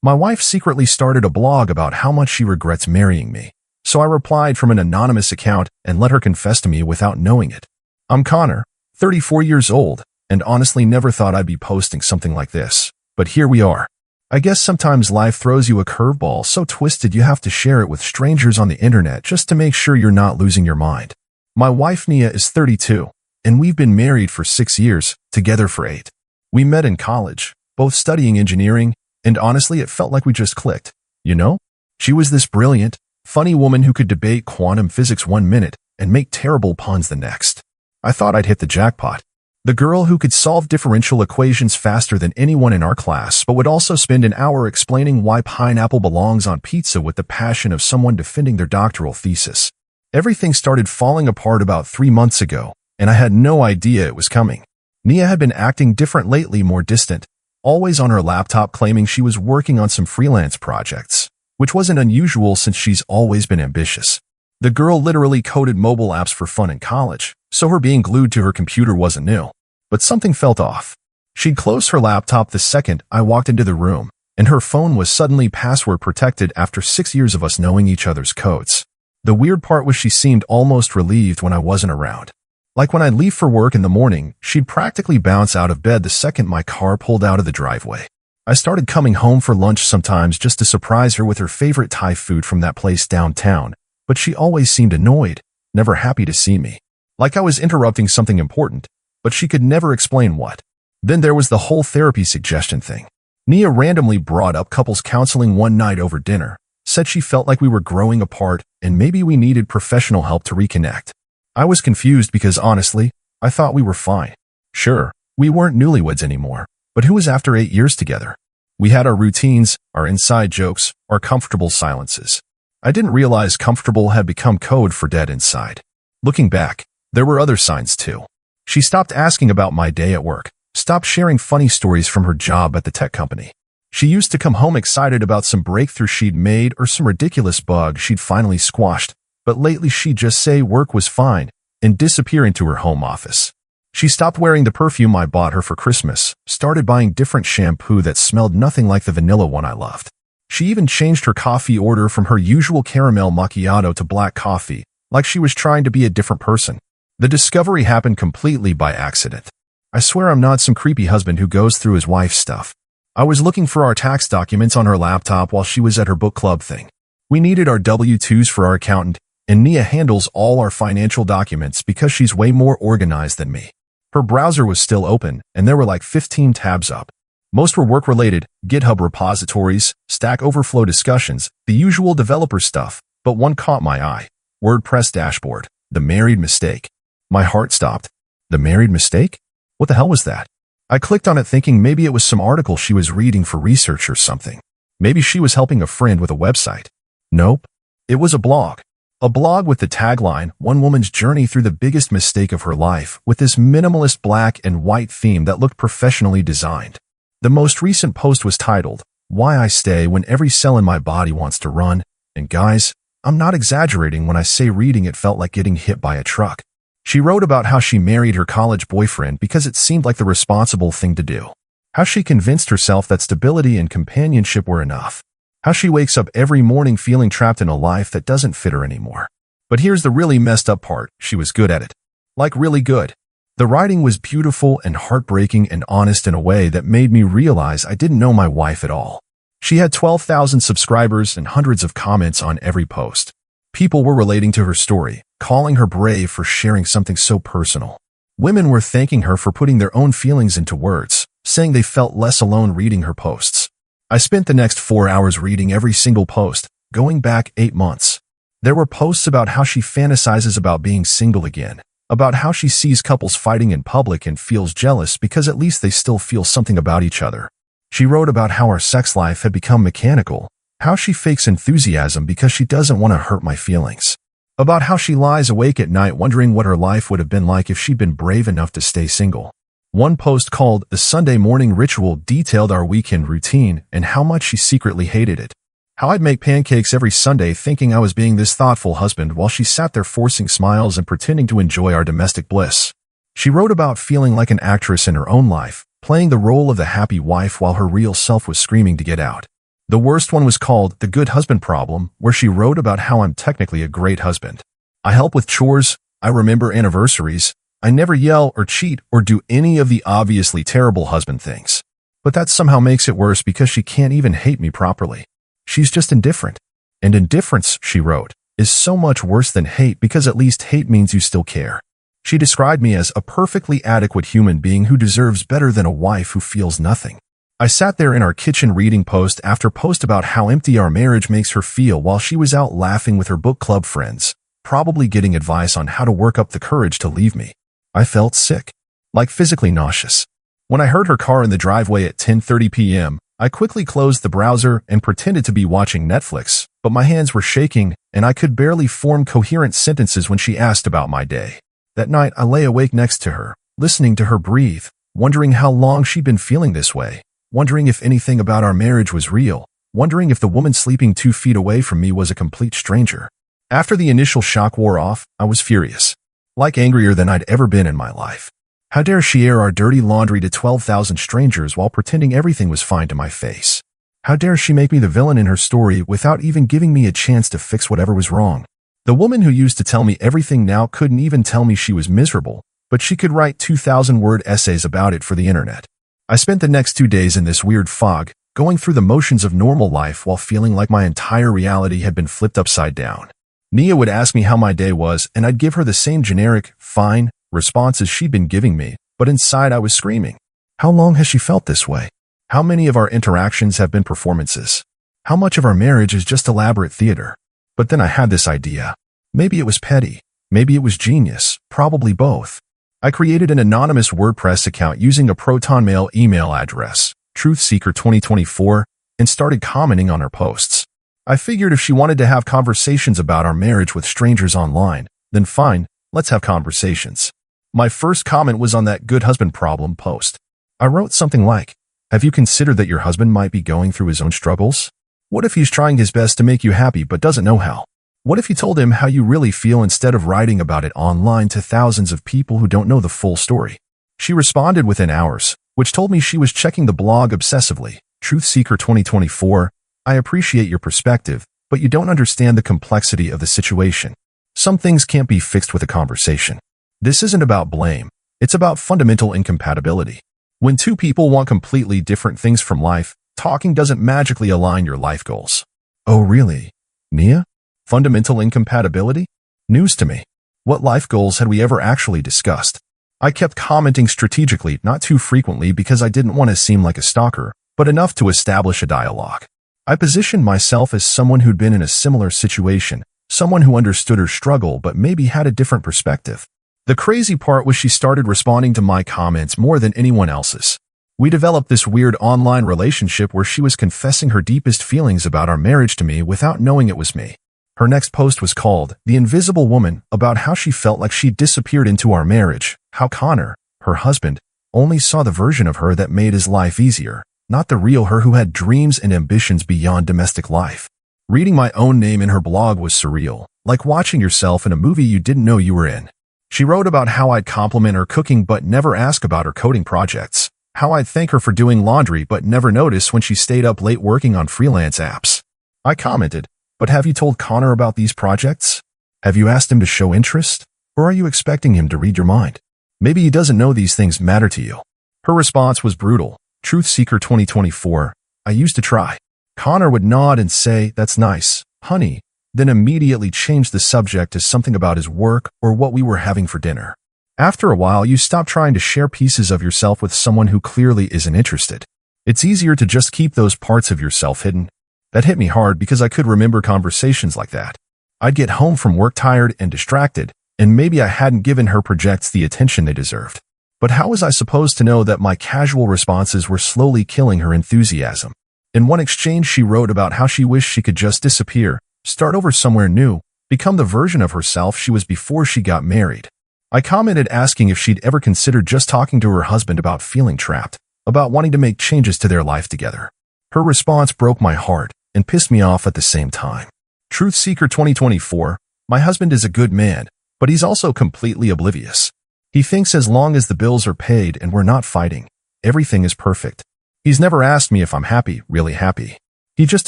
My wife secretly started a blog about how much she regrets marrying me, so I replied from an anonymous account and let her confess to me without knowing it. I'm Connor, 34 years old, and honestly never thought I'd be posting something like this, but here we are. I guess sometimes life throws you a curveball so twisted you have to share it with strangers on the internet just to make sure you're not losing your mind. My wife Nia is 32, and we've been married for 6 years, together for 8. We met in college, both studying engineering, and honestly it felt like we just clicked, you know? She was this brilliant, funny woman who could debate quantum physics 1 minute and make terrible puns the next. I thought I'd hit the jackpot. The girl who could solve differential equations faster than anyone in our class but would also spend an hour explaining why pineapple belongs on pizza with the passion of someone defending their doctoral thesis. Everything started falling apart about 3 months ago, and I had no idea it was coming. Nia had been acting different lately, more distant, always on her laptop claiming she was working on some freelance projects, which wasn't unusual since she's always been ambitious. The girl literally coded mobile apps for fun in college, so her being glued to her computer wasn't new. But something felt off. She'd close her laptop the second I walked into the room, and her phone was suddenly password protected after 6 years of us knowing each other's codes. The weird part was she seemed almost relieved when I wasn't around. Like when I'd leave for work in the morning, she'd practically bounce out of bed the second my car pulled out of the driveway. I started coming home for lunch sometimes just to surprise her with her favorite Thai food from that place downtown, but she always seemed annoyed, never happy to see me. Like I was interrupting something important, but she could never explain what. Then there was the whole therapy suggestion thing. Nia randomly brought up couples counseling one night over dinner, said she felt like we were growing apart and maybe we needed professional help to reconnect. I was confused because honestly, I thought we were fine. Sure, we weren't newlyweds anymore, but who was after 8 years together? We had our routines, our inside jokes, our comfortable silences. I didn't realize comfortable had become code for dead inside. Looking back, there were other signs too. She stopped asking about my day at work, stopped sharing funny stories from her job at the tech company. She used to come home excited about some breakthrough she'd made or some ridiculous bug she'd finally squashed, but lately she'd just say work was fine and disappear into her home office. She stopped wearing the perfume I bought her for Christmas, started buying different shampoo that smelled nothing like the vanilla one I loved. She even changed her coffee order from her usual caramel macchiato to black coffee, like she was trying to be a different person. The discovery happened completely by accident. I swear I'm not some creepy husband who goes through his wife's stuff. I was looking for our tax documents on her laptop while she was at her book club thing. We needed our W-2s for our accountant, and Nia handles all our financial documents because she's way more organized than me. Her browser was still open, and there were like 15 tabs up. Most were work-related, GitHub repositories, Stack Overflow discussions, the usual developer stuff, but one caught my eye. WordPress dashboard, the married mistake. My heart stopped. The married mistake? What the hell was that? I clicked on it thinking maybe it was some article she was reading for research or something. Maybe she was helping a friend with a website. Nope. It was a blog. A blog with the tagline, "One woman's journey through the biggest mistake of her life," with this minimalist black and white theme that looked professionally designed. The most recent post was titled, "Why I Stay When Every Cell in My Body Wants to Run," and guys, I'm not exaggerating when I say reading it felt like getting hit by a truck. She wrote about how she married her college boyfriend because it seemed like the responsible thing to do. How she convinced herself that stability and companionship were enough. How she wakes up every morning feeling trapped in a life that doesn't fit her anymore. But here's the really messed up part, she was good at it. Like really good. The writing was beautiful and heartbreaking and honest in a way that made me realize I didn't know my wife at all. She had 12,000 subscribers and hundreds of comments on every post. People were relating to her story, calling her brave for sharing something so personal. Women were thanking her for putting their own feelings into words, saying they felt less alone reading her posts. I spent the next 4 hours reading every single post, going back 8 months. There were posts about how she fantasizes about being single again, about how she sees couples fighting in public and feels jealous because at least they still feel something about each other. She wrote about how our sex life had become mechanical, how she fakes enthusiasm because she doesn't want to hurt my feelings. About how she lies awake at night wondering what her life would have been like if she'd been brave enough to stay single. One post called "The Sunday Morning Ritual" detailed our weekend routine and how much she secretly hated it. How I'd make pancakes every Sunday thinking I was being this thoughtful husband while she sat there forcing smiles and pretending to enjoy our domestic bliss. She wrote about feeling like an actress in her own life, playing the role of the happy wife while her real self was screaming to get out. The worst one was called The Good Husband Problem, where she wrote about how I'm technically a great husband. I help with chores, I remember anniversaries, I never yell or cheat or do any of the obviously terrible husband things. But that somehow makes it worse because she can't even hate me properly. She's just indifferent. And indifference, she wrote, is so much worse than hate because at least hate means you still care. She described me as a perfectly adequate human being who deserves better than a wife who feels nothing. I sat there in our kitchen reading post after post about how empty our marriage makes her feel while she was out laughing with her book club friends, probably getting advice on how to work up the courage to leave me. I felt sick, like physically nauseous. When I heard her car in the driveway at 10:30 p.m., I quickly closed the browser and pretended to be watching Netflix, but my hands were shaking and I could barely form coherent sentences when she asked about my day. That night, I lay awake next to her, listening to her breathe, wondering how long she'd been feeling this way, wondering if anything about our marriage was real, wondering if the woman sleeping 2 feet away from me was a complete stranger. After the initial shock wore off, I was furious, like angrier than I'd ever been in my life. How dare she air our dirty laundry to 12,000 strangers while pretending everything was fine to my face? How dare she make me the villain in her story without even giving me a chance to fix whatever was wrong? The woman who used to tell me everything now couldn't even tell me she was miserable, but she could write 2,000-word essays about it for the internet. I spent the next 2 days in this weird fog, going through the motions of normal life while feeling like my entire reality had been flipped upside down. Nia would ask me how my day was, and I'd give her the same generic, fine, responses she'd been giving me, but inside I was screaming. How long has she felt this way? How many of our interactions have been performances? How much of our marriage is just elaborate theater? But then I had this idea. Maybe it was petty. Maybe it was genius. Probably both. I created an anonymous WordPress account using a Proton Mail email address, TruthSeeker2024, and started commenting on her posts. I figured if she wanted to have conversations about our marriage with strangers online, then fine, let's have conversations. My first comment was on that Good Husband Problem post. I wrote something like, have you considered that your husband might be going through his own struggles? What if he's trying his best to make you happy but doesn't know how? What if you told him how you really feel instead of writing about it online to thousands of people who don't know the full story? She responded within hours, which told me she was checking the blog obsessively. TruthSeeker2024, I appreciate your perspective, but you don't understand the complexity of the situation. Some things can't be fixed with a conversation. This isn't about blame. It's about fundamental incompatibility. When two people want completely different things from life, talking doesn't magically align your life goals. Oh, really? Nia? Fundamental incompatibility? News to me. What life goals had we ever actually discussed? I kept commenting strategically, not too frequently because I didn't want to seem like a stalker, but enough to establish a dialogue. I positioned myself as someone who'd been in a similar situation, someone who understood her struggle but maybe had a different perspective. The crazy part was she started responding to my comments more than anyone else's. We developed this weird online relationship where she was confessing her deepest feelings about our marriage to me without knowing it was me. Her next post was called The Invisible Woman, about how she felt like she'd disappeared into our marriage, how Connor, her husband, only saw the version of her that made his life easier, not the real her who had dreams and ambitions beyond domestic life. Reading my own name in her blog was surreal, like watching yourself in a movie you didn't know you were in. She wrote about how I'd compliment her cooking but never ask about her coding projects, how I'd thank her for doing laundry but never notice when she stayed up late working on freelance apps. I commented, but have you told Connor about these projects? Have you asked him to show interest? Or are you expecting him to read your mind? Maybe he doesn't know these things matter to you. Her response was brutal. TruthSeeker2024, I used to try. Connor would nod and say, that's nice, honey, then immediately change the subject to something about his work or what we were having for dinner. After a while, you stop trying to share pieces of yourself with someone who clearly isn't interested. It's easier to just keep those parts of yourself hidden. That hit me hard because I could remember conversations like that. I'd get home from work tired and distracted, and maybe I hadn't given her projects the attention they deserved. But how was I supposed to know that my casual responses were slowly killing her enthusiasm? In one exchange, she wrote about how she wished she could just disappear, start over somewhere new, become the version of herself she was before she got married. I commented asking if she'd ever considered just talking to her husband about feeling trapped, about wanting to make changes to their life together. Her response broke my heart and pissed me off at the same time. TruthSeeker2024, my husband is a good man, but he's also completely oblivious. He thinks as long as the bills are paid and we're not fighting, everything is perfect. He's never asked me if I'm happy, really happy. He just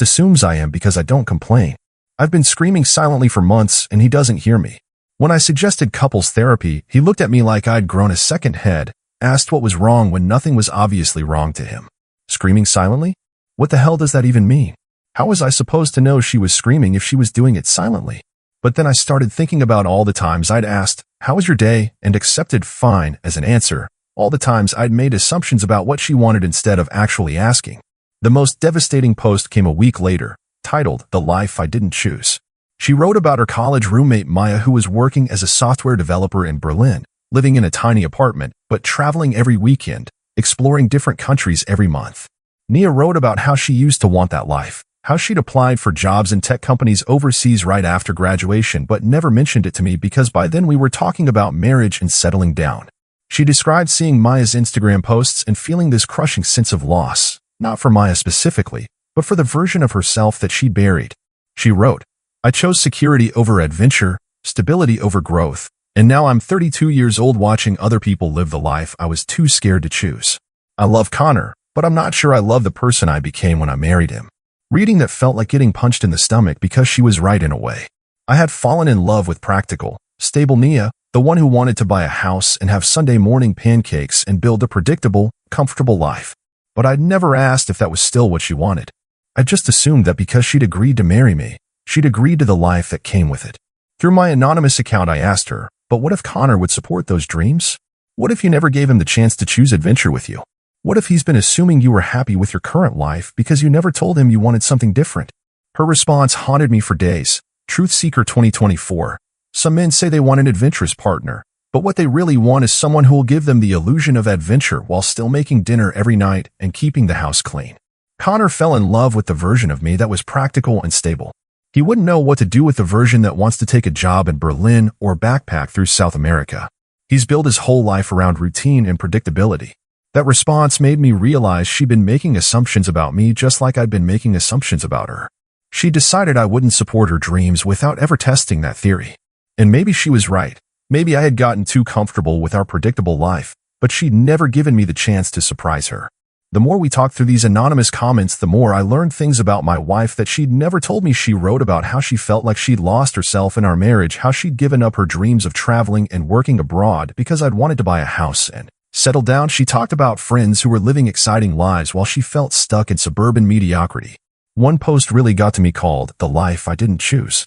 assumes I am because I don't complain. I've been screaming silently for months and he doesn't hear me. When I suggested couples therapy, he looked at me like I'd grown a second head, asked what was wrong when nothing was obviously wrong to him. Screaming silently? What the hell does that even mean? How was I supposed to know she was screaming if she was doing it silently? But then I started thinking about all the times I'd asked, "How was your day?" and accepted "fine" as an answer. All the times I'd made assumptions about what she wanted instead of actually asking. The most devastating post came a week later, titled "The Life I Didn't Choose." She wrote about her college roommate Maya, who was working as a software developer in Berlin, living in a tiny apartment, but traveling every weekend, exploring different countries every month. Nia wrote about how she used to want that life, how she'd applied for jobs in tech companies overseas right after graduation but never mentioned it to me because by then we were talking about marriage and settling down. She described seeing Maya's Instagram posts and feeling this crushing sense of loss, not for Maya specifically, but for the version of herself that she'd buried. She wrote, "I chose security over adventure, stability over growth, and now I'm 32 years old watching other people live the life I was too scared to choose. I love Connor, but I'm not sure I love the person I became when I married him." Reading that felt like getting punched in the stomach because she was right in a way. I had fallen in love with practical, stable Nia, the one who wanted to buy a house and have Sunday morning pancakes and build a predictable, comfortable life. But I'd never asked if that was still what she wanted. I just assumed that because she'd agreed to marry me, she'd agreed to the life that came with it. Through my anonymous account, I asked her, "But what if Connor would support those dreams? What if you never gave him the chance to choose adventure with you? What if he's been assuming you were happy with your current life because you never told him you wanted something different?" Her response haunted me for days. Truth Seeker 2024. Some men say they want an adventurous partner, but what they really want is someone who will give them the illusion of adventure while still making dinner every night and keeping the house clean. Connor fell in love with the version of me that was practical and stable. He wouldn't know what to do with the version that wants to take a job in Berlin or backpack through South America. He's built his whole life around routine and predictability. That response made me realize she'd been making assumptions about me just like I'd been making assumptions about her. She decided I wouldn't support her dreams without ever testing that theory. And maybe she was right. Maybe I had gotten too comfortable with our predictable life, but she'd never given me the chance to surprise her. The more we talked through these anonymous comments, the more I learned things about my wife that she'd never told me. She wrote about how she felt like she'd lost herself in our marriage, how she'd given up her dreams of traveling and working abroad because I'd wanted to buy a house and settle down. She talked about friends who were living exciting lives while she felt stuck in suburban mediocrity. One post really got to me called "The Life I Didn't Choose,"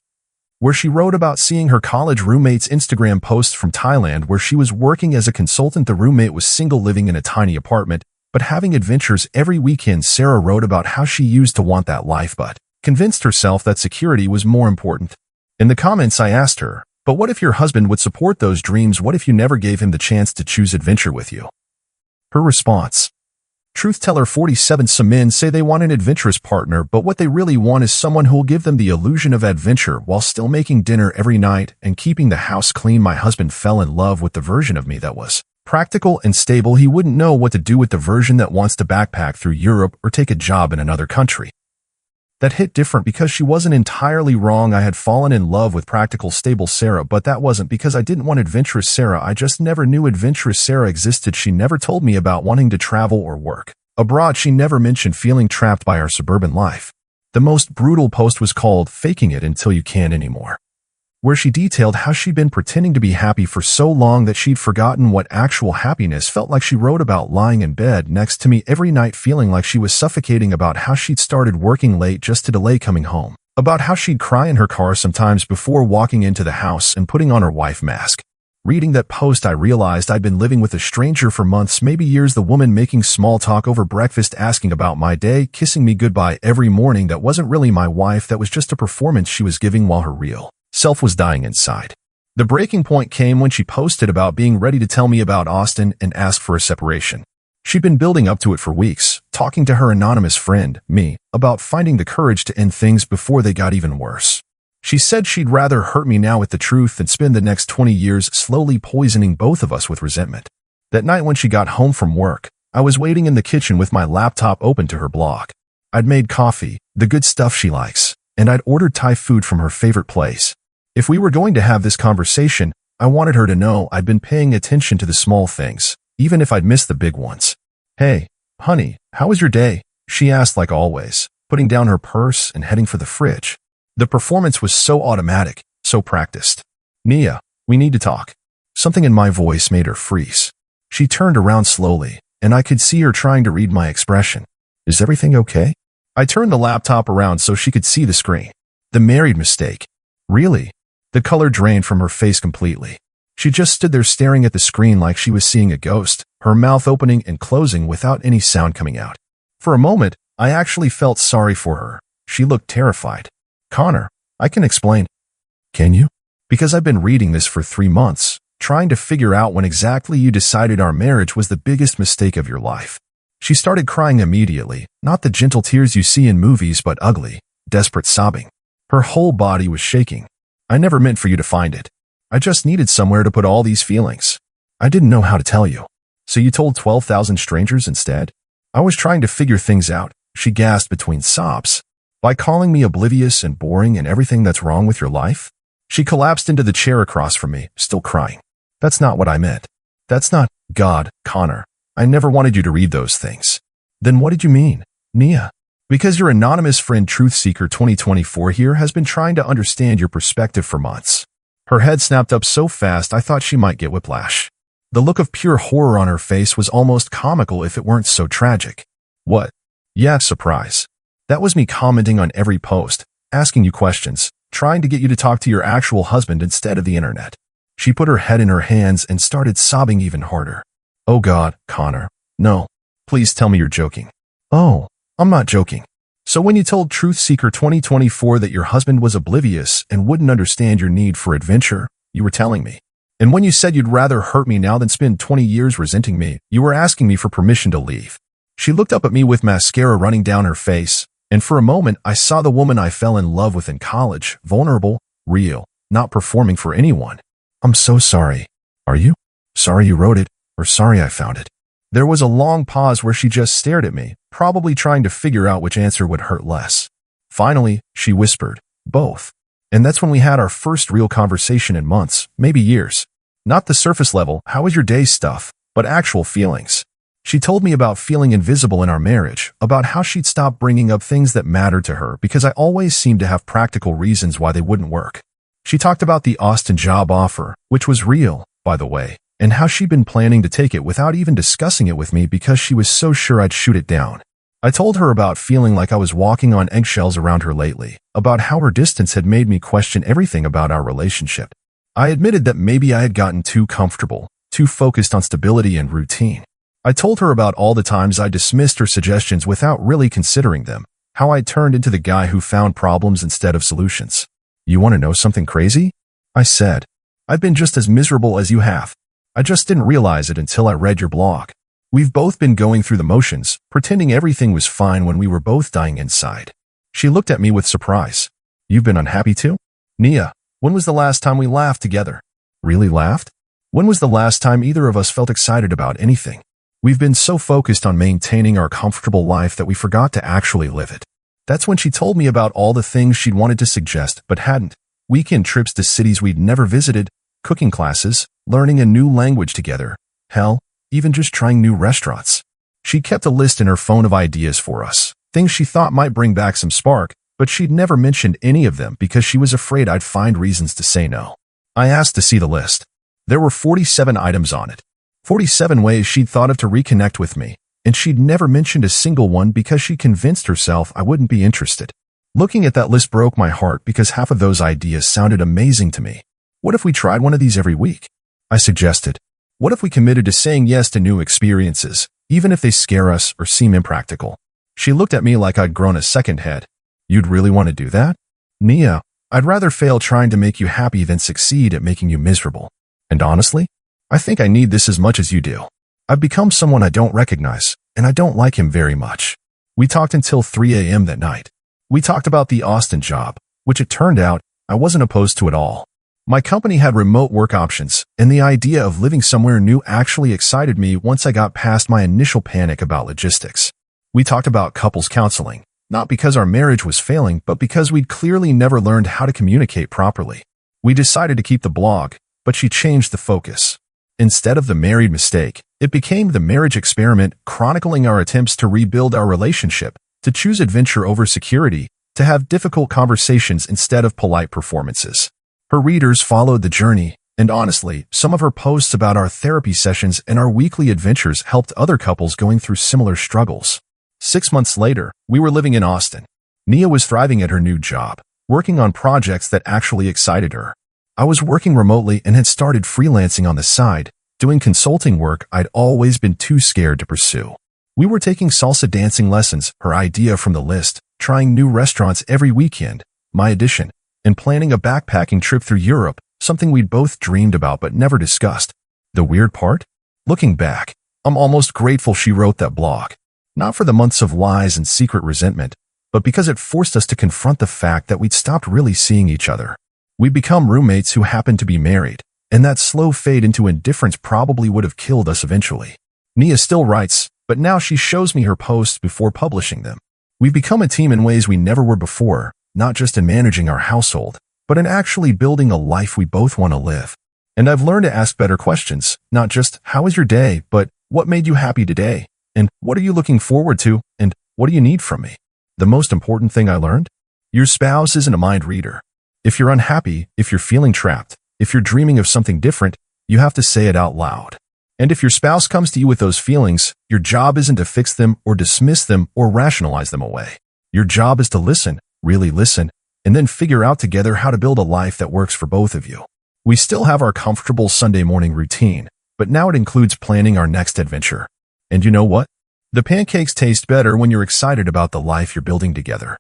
where she wrote about seeing her college roommate's Instagram posts from Thailand where she was working as a consultant. The roommate was single, living in a tiny apartment, but having adventures every weekend. Sarah wrote about how she used to want that life but convinced herself that security was more important. In the comments I asked her, "But what if your husband would support those dreams? What if you never gave him the chance to choose adventure with you?" Her response, Truth Teller 47. Some men say they want an adventurous partner, but what they really want is someone who will give them the illusion of adventure while still making dinner every night and keeping the house clean. My husband fell in love with the version of me that was practical and stable. He wouldn't know what to do with the version that wants to backpack through Europe or take a job in another country. That hit different because she wasn't entirely wrong. I had fallen in love with practical, stable Sarah, but that wasn't because I didn't want adventurous Sarah. I just never knew adventurous Sarah existed. She never told me about wanting to travel or work abroad. She never mentioned feeling trapped by our suburban life. The most brutal post was called "Faking It Until You Can't Anymore," where she detailed how she'd been pretending to be happy for so long that she'd forgotten what actual happiness felt like. She wrote about lying in bed next to me every night feeling like she was suffocating, about how she'd started working late just to delay coming home, about how she'd cry in her car sometimes before walking into the house and putting on her wife mask. Reading that post, I realized I'd been living with a stranger for months, maybe years. The woman making small talk over breakfast, asking about my day, kissing me goodbye every morning. That wasn't really my wife. That was just a performance she was giving while her real self was dying inside. The breaking point came when she posted about being ready to tell me about Austin and ask for a separation. She'd been building up to it for weeks, talking to her anonymous friend, me, about finding the courage to end things before they got even worse. She said she'd rather hurt me now with the truth than spend the next 20 years slowly poisoning both of us with resentment. That night when she got home from work, I was waiting in the kitchen with my laptop open to her blog. I'd made coffee, the good stuff she likes, and I'd ordered Thai food from her favorite place. If we were going to have this conversation, I wanted her to know I'd been paying attention to the small things, even if I'd missed the big ones. "Hey, honey, how was your day?" she asked like always, putting down her purse and heading for the fridge. The performance was so automatic, so practiced. Nia, we need to talk. Something in my voice made her freeze. She turned around slowly, and I could see her trying to read my expression. Is everything okay? I turned the laptop around so she could see the screen. The married mistake. Really? The color drained from her face completely. She just stood there staring at the screen like she was seeing a ghost, her mouth opening and closing without any sound coming out. For a moment, I actually felt sorry for her. She looked terrified. Connor, I can explain. Can you? Because I've been reading this for 3 months, trying to figure out when exactly you decided our marriage was the biggest mistake of your life. She started crying immediately, not the gentle tears you see in movies but ugly, desperate sobbing. Her whole body was shaking. I never meant for you to find it. I just needed somewhere to put all these feelings. I didn't know how to tell you. So you told 12,000 strangers instead? I was trying to figure things out, she gasped between sobs. By calling me oblivious and boring and everything that's wrong with your life? She collapsed into the chair across from me, still crying. That's not what I meant. That's not, God, Connor. I never wanted you to read those things. Then what did you mean, Nia? Because your anonymous friend Truth Seeker 2024 here has been trying to understand your perspective for months. Her head snapped up so fast I thought she might get whiplash. The look of pure horror on her face was almost comical if it weren't so tragic. What? Yeah, surprise. That was me commenting on every post, asking you questions, trying to get you to talk to your actual husband instead of the internet. She put her head in her hands and started sobbing even harder. Oh God, Connor. No. Please tell me you're joking. Oh, I'm not joking. So when you told Truth Seeker 2024 that your husband was oblivious and wouldn't understand your need for adventure, you were telling me. And when you said you'd rather hurt me now than spend 20 years resenting me, you were asking me for permission to leave. She looked up at me with mascara running down her face, and for a moment I saw the woman I fell in love with in college, vulnerable, real, not performing for anyone. I'm so sorry. Are you? Sorry you wrote it, or sorry I found it. There was a long pause where she just stared at me, probably trying to figure out which answer would hurt less. Finally, she whispered, both. And that's when we had our first real conversation in months, maybe years. Not the surface level, how was your day stuff, but actual feelings. She told me about feeling invisible in our marriage, about how she'd stopped bringing up things that mattered to her because I always seemed to have practical reasons why they wouldn't work. She talked about the Austin job offer, which was real, by the way, and how she'd been planning to take it without even discussing it with me because she was so sure I'd shoot it down. I told her about feeling like I was walking on eggshells around her lately, about how her distance had made me question everything about our relationship. I admitted that maybe I had gotten too comfortable, too focused on stability and routine. I told her about all the times I dismissed her suggestions without really considering them, how I turned into the guy who found problems instead of solutions. You want to know something crazy? I said. I've been just as miserable as you have. I just didn't realize it until I read your blog. We've both been going through the motions, pretending everything was fine when we were both dying inside. She looked at me with surprise. You've been unhappy too? Nia, when was the last time we laughed together? Really laughed? When was the last time either of us felt excited about anything? We've been so focused on maintaining our comfortable life that we forgot to actually live it. That's when she told me about all the things she'd wanted to suggest but hadn't. Weekend trips to cities we'd never visited, cooking classes, learning a new language together. Hell, even just trying new restaurants. She kept a list in her phone of ideas for us, things she thought might bring back some spark, but she'd never mentioned any of them because she was afraid I'd find reasons to say no. I asked to see the list. There were 47 items on it. 47 ways she'd thought of to reconnect with me, and she'd never mentioned a single one because she convinced herself I wouldn't be interested. Looking at that list broke my heart because half of those ideas sounded amazing to me. What if we tried one of these every week? I suggested. What if we committed to saying yes to new experiences, even if they scare us or seem impractical? She looked at me like I'd grown a second head. You'd really want to do that? Nia, I'd rather fail trying to make you happy than succeed at making you miserable. And honestly, I think I need this as much as you do. I've become someone I don't recognize, and I don't like him very much. We talked until 3 a.m. that night. We talked about the Austin job, which it turned out I wasn't opposed to at all. My company had remote work options, and the idea of living somewhere new actually excited me once I got past my initial panic about logistics. We talked about couples counseling, not because our marriage was failing, but because we'd clearly never learned how to communicate properly. We decided to keep the blog, but she changed the focus. Instead of the married mistake, it became the marriage experiment, chronicling our attempts to rebuild our relationship, to choose adventure over security, to have difficult conversations instead of polite performances. Her readers followed the journey, and honestly, some of her posts about our therapy sessions and our weekly adventures helped other couples going through similar struggles. 6 months later, we were living in Austin. Nia was thriving at her new job, working on projects that actually excited her. I was working remotely and had started freelancing on the side, doing consulting work I'd always been too scared to pursue. We were taking salsa dancing lessons, her idea from the list, trying new restaurants every weekend, my addition, and planning a backpacking trip through Europe, something we'd both dreamed about but never discussed. The weird part? Looking back, I'm almost grateful she wrote that blog. Not for the months of lies and secret resentment, but because it forced us to confront the fact that we'd stopped really seeing each other. We'd become roommates who happened to be married, and that slow fade into indifference probably would have killed us eventually. Nia still writes, but now she shows me her posts before publishing them. We've become a team in ways we never were before, not just in managing our household, but in actually building a life we both want to live. And I've learned to ask better questions, not just, how was your day, but what made you happy today? And what are you looking forward to? And what do you need from me? The most important thing I learned? Your spouse isn't a mind reader. If you're unhappy, if you're feeling trapped, if you're dreaming of something different, you have to say it out loud. And if your spouse comes to you with those feelings, your job isn't to fix them or dismiss them or rationalize them away. Your job is to listen, really listen, and then figure out together how to build a life that works for both of you. We still have our comfortable Sunday morning routine, but now it includes planning our next adventure. And you know what? The pancakes taste better when you're excited about the life you're building together.